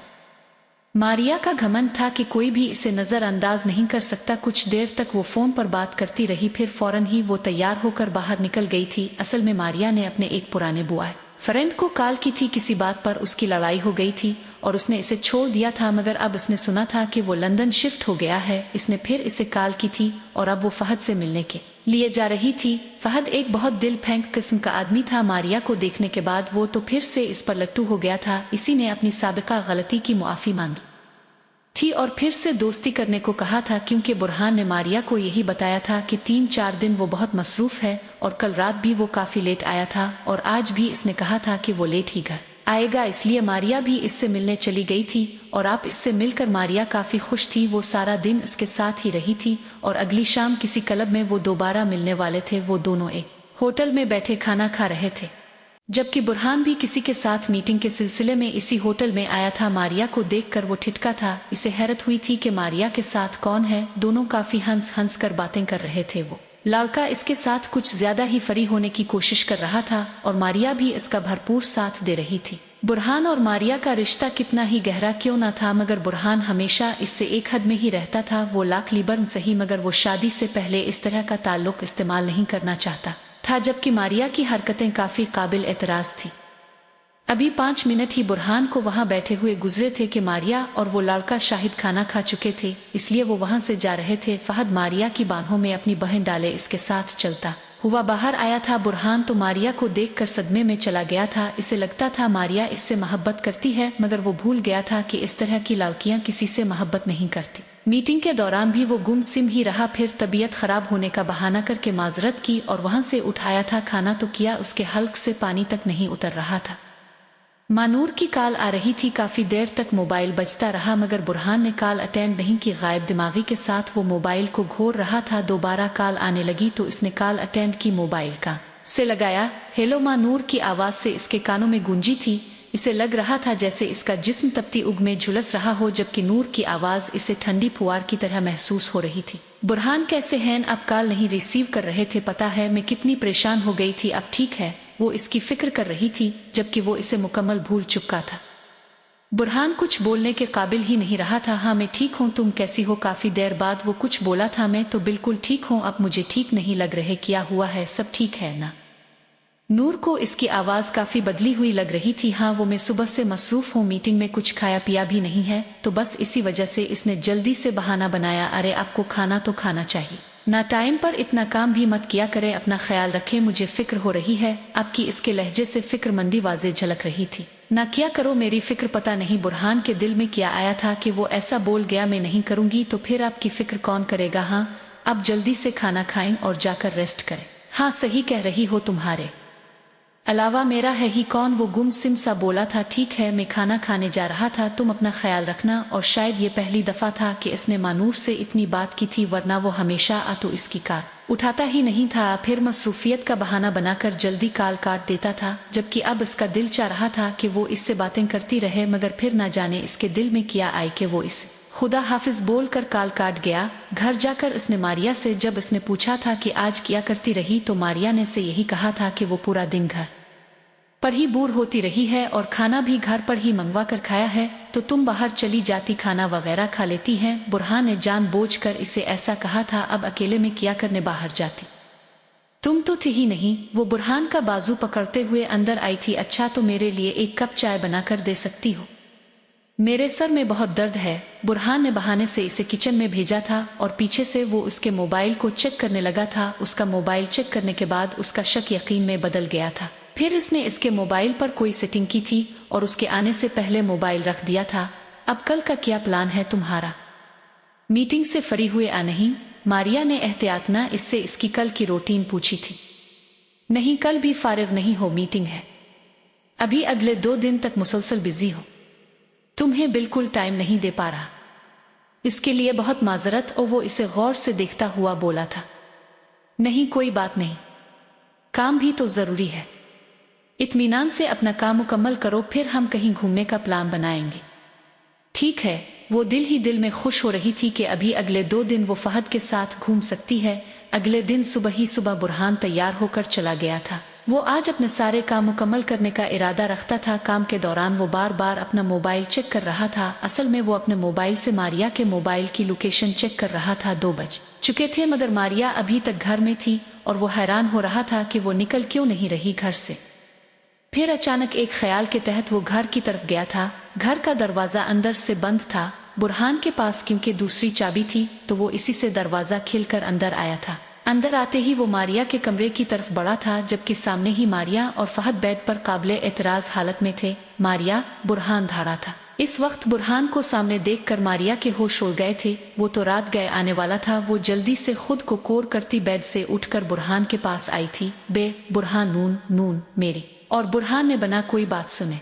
A: मारिया का घमंड था कि कोई भी इसे नजरअंदाज नहीं कर सकता। कुछ देर तक वो फोन पर बात करती रही, फिर फौरन ही वो तैयार होकर बाहर निकल गई थी। असल में मारिया ने अपने एक पुराने बुआ फ्रेंड को कॉल की थी। किसी बात पर उसकी लड़ाई हो गई थी और उसने इसे छोड़ दिया था, मगर अब इसने सुना था कि वो लंदन शिफ्ट हो गया है। इसने फिर इसे कॉल की थी और अब वो फहद से मिलने के लिए जा रही थी। फहद एक बहुत दिल फेंक किस्म का आदमी था। मारिया को देखने के बाद वो तो फिर से इस पर लट्टू हो गया था। इसी ने अपनी साबिका गलती की मुआफी मांगी थी और फिर से दोस्ती करने को कहा था, क्योंकि बुरहान ने मारिया को यही बताया था कि 3-4 दिन वो बहुत मसरूफ है और कल रात भी वो काफी लेट आया था और आज भी इसने कहा था कि वो लेट ही घर आएगा। इसलिए मारिया भी इससे मिलने चली गई थी और आप इससे मिलकर मारिया काफी खुश थी। वो सारा दिन इसके साथ ही रही थी और अगली शाम किसी क्लब में वो दोबारा मिलने वाले थे। वो दोनों एक होटल में बैठे खाना खा रहे थे, जबकि बुरहान भी किसी के साथ मीटिंग के सिलसिले में इसी होटल में आया था। मारिया को देखकर वो ठिठका था। इसे हैरत हुई थी कि मारिया के साथ कौन है। दोनों काफी हंस हंस कर बातें कर रहे थे। वो लड़का इसके साथ कुछ ज्यादा ही फरी होने की कोशिश कर रहा था और मारिया भी इसका भरपूर साथ दे रही थी। बुरहान और मारिया का रिश्ता कितना ही गहरा क्यों ना था, मगर बुरहान हमेशा इससे एक हद में ही रहता था। वो लाख लिबर्न सही, मगर वो शादी से पहले इस तरह का ताल्लुक इस्तेमाल नहीं करना चाहता था, जबकि मारिया की हरकतें काफी काबिल एतराज थी। अभी 5 मिनट ही बुरहान को वहां बैठे हुए गुजरे थे कि मारिया और वो लड़का शाहिद खाना खा चुके थे, इसलिए वो वहां से जा रहे थे। फहद मारिया की बाहों में अपनी बहन डाले इसके साथ चलता हुआ बाहर आया था। बुरहान तो मारिया को देखकर सदमे में चला गया था। इसे लगता था मारिया इससे मोहब्बत करती है, मगर वो भूल गया था कि इस तरह की लड़कियां किसी से मोहब्बत नहीं करती। मीटिंग के दौरान भी वो गुमसिम ही रहा, फिर तबीयत खराब होने का बहाना करके माजरत की और वहां से उठाया था। खाना तो किया, उसके हल्क से पानी तक नहीं उतर रहा था। मानूर की कॉल आ रही थी। काफी देर तक मोबाइल बजता रहा, मगर बुरहान ने कॉल अटेंड नहीं की। गायब दिमागी के साथ वो मोबाइल को घोर रहा था। दोबारा कॉल आने लगी तो इसने कॉल अटेंड की। मोबाइल का से लगाया। हेलो। मानूर की आवाज से इसके कानों में गूंजी थी। इसे लग रहा था जैसे इसका जिस्म तपती उग में झुलस रहा हो, जबकि नूर की आवाज इसे ठंडी फुआर की तरह महसूस हो रही थी। बुरहान कैसे हैं? अब कॉल नहीं रिसीव कर रहे थे। पता है मैं कितनी परेशान हो गई थी। अब ठीक है? वो इसकी फिक्र कर रही थी, जबकि वो इसे मुकम्मल भूल चुका था। बुरहान कुछ बोलने के काबिल ही नहीं रहा था। हाँ मैं ठीक हूँ, तुम कैसी हो? काफी देर बाद वो कुछ बोला था। मैं तो बिल्कुल ठीक हूँ। अब मुझे ठीक नहीं लग रहे। क्या हुआ है? सब ठीक है ना? नूर को इसकी आवाज काफी बदली हुई लग रही थी। हाँ वो मैं सुबह से मसरूफ हूँ, मीटिंग में कुछ खाया पिया भी नहीं है, तो बस इसी वजह से इसने जल्दी से बहाना बनाया। अरे आपको खाना तो खाना चाहिए ना, टाइम पर इतना काम भी मत किया करें। अपना ख्याल रखें, मुझे फिक्र हो रही है। आपकी इसके लहजे से फिक्रमंदी वाज़े झलक रही थी। ना क्या करो मेरी फिक्र? पता नहीं बुरहान के दिल में क्या आया था कि वो ऐसा बोल गया। मैं नहीं करूंगी तो फिर आपकी फिक्र कौन करेगा? हाँ अब जल्दी से खाना खाएं और जाकर रेस्ट करें। हाँ सही कह रही हो, तुम्हारे अलावा मेरा है ही कौन? वो गुमसिम सा बोला था। ठीक है मैं खाना खाने जा रहा था, तुम अपना ख्याल रखना। और शायद ये पहली दफा था कि इसने मानूर से इतनी बात की थी, वरना वो हमेशा आ तो इसकी कार उठाता ही नहीं था। फिर मसरूफियत का बहाना बनाकर जल्दी कॉल काट देता था, जबकि अब इसका दिल चाह रहा था कि वो इससे बातें करती रहे, मगर फिर ना जाने इसके दिल में क्या आई कि वो इस खुदा हाफिज बोल कर कॉल काट गया। घर जाकर इसने मारिया से जब इसने पूछा था कि आज क्या करती रही, तो मारिया ने से यही कहा था कि वो पूरा दिन घर पर ही बोर होती रही है और खाना भी घर पर ही मंगवा कर खाया है, तो तुम बाहर चली जाती, खाना वगैरह खा लेती हैं। बुरहान ने जानबूझकर इसे ऐसा कहा था। अब अकेले में क्या करने बाहर जाती? तुम तो थी ही नहीं। वो बुरहान का बाजू पकड़ते हुए अंदर आई थी। अच्छा तो मेरे लिए एक कप चाय बनाकर दे सकती हो? मेरे सर में बहुत दर्द है। बुरहान ने बहाने से इसे किचन में भेजा था और पीछे से वो उसके मोबाइल को चेक करने लगा था। उसका मोबाइल चेक करने के बाद उसका शक यकीन में बदल गया था। फिर इसने इसके मोबाइल पर कोई सेटिंग की थी और उसके आने से पहले मोबाइल रख दिया था। अब कल का क्या प्लान है तुम्हारा? मीटिंग से फरी हुए आ नहीं? मारिया ने एहतियातना इससे इसकी कल की रूटीन पूछी थी। नहीं कल भी फारिग नहीं हो, मीटिंग है अभी अगले 2 दिन तक मुसलसल बिजी हो। तुम्हें बिल्कुल टाइम नहीं दे पा रहा, इसके लिए बहुत माजरत। और वो इसे गौर से देखता हुआ बोला था। नहीं कोई बात नहीं, काम भी तो जरूरी है। इत्मीनान से अपना काम मुकम्मल करो, फिर हम कहीं घूमने का प्लान बनाएंगे। ठीक है। वो दिल ही दिल में खुश हो रही थी कि अभी अगले 2 दिन वो फहद के साथ घूम सकती है। अगले दिन सुबह ही सुबह बुरहान तैयार होकर चला गया था। वो आज अपने सारे काम मुकम्मल करने का इरादा रखता था। काम के दौरान वो बार बार अपना मोबाइल चेक कर रहा था। असल में वो अपने मोबाइल से मारिया के मोबाइल की लोकेशन चेक कर रहा था। 2 बज चुके थे, मगर मारिया अभी तक घर में थी और वो हैरान हो रहा था कि वो निकल क्यों नहीं रही घर से। फिर अचानक एक ख्याल के तहत वो घर की तरफ गया था। घर का दरवाजा अंदर से बंद था। बुरहान के पास क्योंकि दूसरी चाबी थी, तो वो इसी से दरवाजा खिलकर अंदर आया था। अंदर आते ही वो मारिया के कमरे की तरफ बढ़ा था, जबकि सामने ही मारिया और फहद बेड पर काबिले एतराज हालत में थे। मारिया, बुरहान धाड़ा था। इस वक्त बुरहान को सामने देखकर मारिया के होश उड़ गए थे। वो तो रात गए आने वाला था। वो जल्दी से खुद को कोर करती बेड से उठकर बुरहान के पास आई थी। बे बुरहान, नून नून मेरी। और बुरहान ने बना कोई बात सुने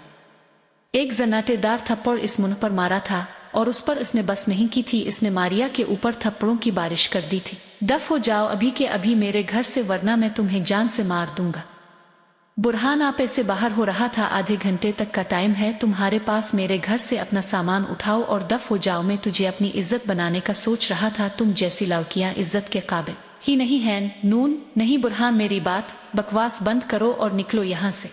A: एक जनाटेदार थप्पड़ इस मुंह पर मारा था, और उस पर इसने बस नहीं की थी, इसने मारिया के ऊपर थप्पड़ों की बारिश कर दी थी। दफ हो जाओ अभी के अभी मेरे घर से, वरना मैं तुम्हें जान से मार दूंगा। बुरहान आपे से बाहर हो रहा था। आधे घंटे तक का टाइम है तुम्हारे पास, मेरे घर से अपना सामान उठाओ और दफ हो जाओ। मैं तुझे अपनी इज्जत बनाने का सोच रहा था। तुम जैसी लड़कियां इज्जत के काबिल ही नहीं है। नून, नहीं बुरहान, मेरी बात बकवास बंद करो और निकलो यहाँ से।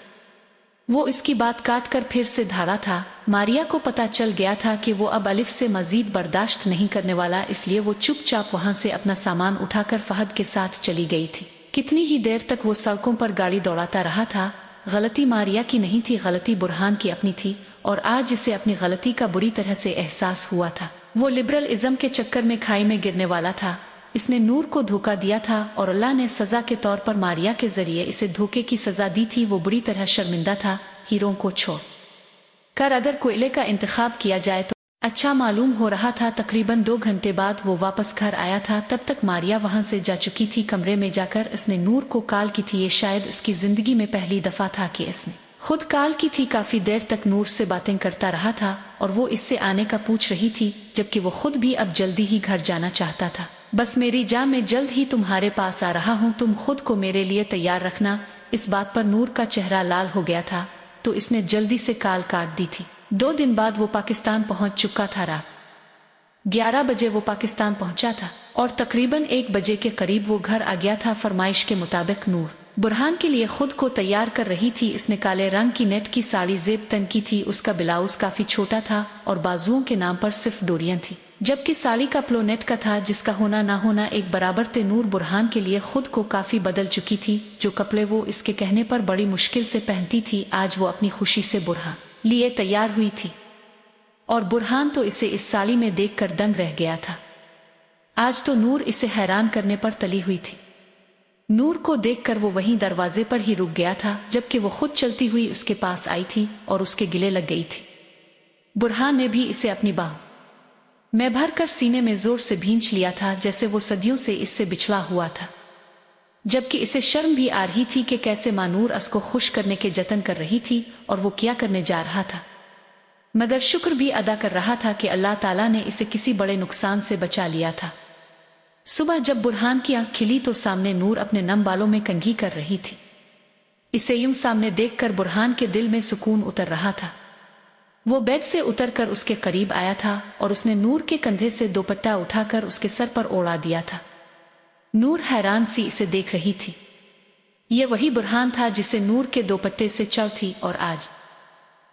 A: वो इसकी बात काट कर फिर से धारा था। मारिया को पता चल गया था कि वो अब अलिफ से मजीद बर्दाश्त नहीं करने वाला, इसलिए वो चुपचाप वहां से अपना सामान उठाकर फहद के साथ चली गई थी। कितनी ही देर तक वो सड़कों पर गाड़ी दौड़ाता रहा था। गलती मारिया की नहीं थी, गलती बुरहान की अपनी थी, और आज इसे अपनी गलती का बुरी तरह से एहसास हुआ था। वो लिबरल इज्म के चक्कर में खाई में गिरने वाला था। इसने नूर को धोखा दिया था और अल्लाह ने सजा के तौर पर मारिया के जरिए इसे धोखे की सजा दी थी। वो बुरी तरह शर्मिंदा था। हीरों को छोड़ कर अगर कोयले का इंतखाब किया जाए तो अच्छा मालूम हो रहा था। तकरीबन 2 घंटे बाद वो वापस घर आया था। तब तक मारिया वहां से जा चुकी थी। कमरे में जाकर इसने नूर को कॉल की थी। ये शायद इसकी जिंदगी में पहली दफा था कि इसने खुद कॉल की थी। काफी देर तक नूर से बातें करता रहा था और वो इससे आने का पूछ रही थी, जबकि वो खुद भी अब जल्दी ही घर जाना चाहता था। बस मेरी जान, मैं जल्द ही तुम्हारे पास आ रहा हूँ, तुम खुद को मेरे लिए तैयार रखना। इस बात पर नूर का चेहरा लाल हो गया था तो इसने जल्दी से कॉल काट दी थी। 2 दिन बाद वो पाकिस्तान पहुंच चुका था। रात 11 बजे वो पाकिस्तान पहुंचा था और तकरीबन 1 बजे के करीब वो घर आ गया था। फरमाइश के मुताबिक नूर बुरहान के लिए खुद को तैयार कर रही थी। इसने काले रंग की नेट की साड़ी जेब तन की थी। उसका ब्लाउज काफी छोटा था और बाजुओं के नाम पर सिर्फ डोरियां थी, जबकि साड़ी का प्लो नेट का था, जिसका होना ना होना एक बराबर थे। नूर बुरहान के लिए खुद को काफी बदल चुकी थी। जो कपड़े वो इसके कहने पर बड़ी मुश्किल से पहनती थी, आज वो अपनी खुशी से बुरहान लिए तैयार हुई थी और बुरहान तो इसे इस साड़ी में देखकर दंग रह गया था। आज तो नूर इसे हैरान करने पर तली हुई थी। नूर को देखकर वो वहीं दरवाजे पर ही रुक गया था, जबकि वो खुद चलती हुई उसके पास आई थी और उसके गिले लग गई थी। बुरहान ने भी इसे अपनी बाह में भर कर सीने में जोर से भींच लिया था, जैसे वो सदियों से इससे बिछड़ा हुआ था। जबकि इसे शर्म भी आ रही थी कि कैसे मानूर को खुश करने के जतन कर रही थी और वो क्या करने जा रहा था, मगर शुक्र भी अदा कर रहा था कि अल्लाह ताला ने इसे किसी बड़े नुकसान से बचा लिया था। सुबह जब बुरहान की आंख खिली तो सामने नूर अपने नम बालों में कंघी कर रही थी। इसे यूं सामने देखकर बुरहान के दिल में सुकून उतर रहा था। वो बेड से उतरकर उसके करीब आया था और उसने नूर के कंधे से दुपट्टा उठाकर उसके सर पर ओढ़ा दिया था। नूर हैरान सी इसे देख रही थी। ये वही बुरहान था जिसे नूर के दुपट्टे से चढ़ थी। और आज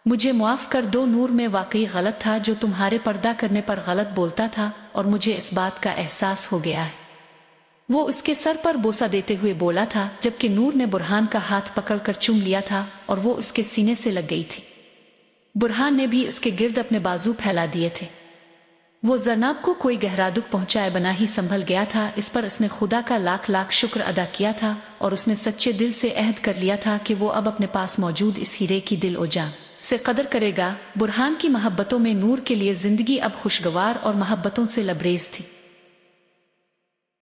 A: मुझे माफ कर दो नूर, में वाकई गलत था जो तुम्हारे पर्दा करने पर गलत बोलता था और मुझे इस बात का एहसास हो गया है। वो उसके सर पर बोसा देते हुए बोला था, जबकि नूर ने बुरहान का हाथ पकड़कर चूम लिया था और वो उसके सीने से लग गई थी। बुरहान ने भी उसके गिर्द अपने बाजू फैला दिए थे। वो जरनाब को कोई गहरा दुख पहुंचाए बना ही संभल गया था। इस पर उसने खुदा का लाख लाख शुक्र अदा किया था और उसने सच्चे दिल से अहद कर लिया था कि वो अब अपने पास मौजूद इस हीरे की दिल ओ जान से कदर करेगा। बुरहान की मोहब्बतों में नूर के लिए जिंदगी अब खुशगवार और मोहब्बतों से लबरेज थी।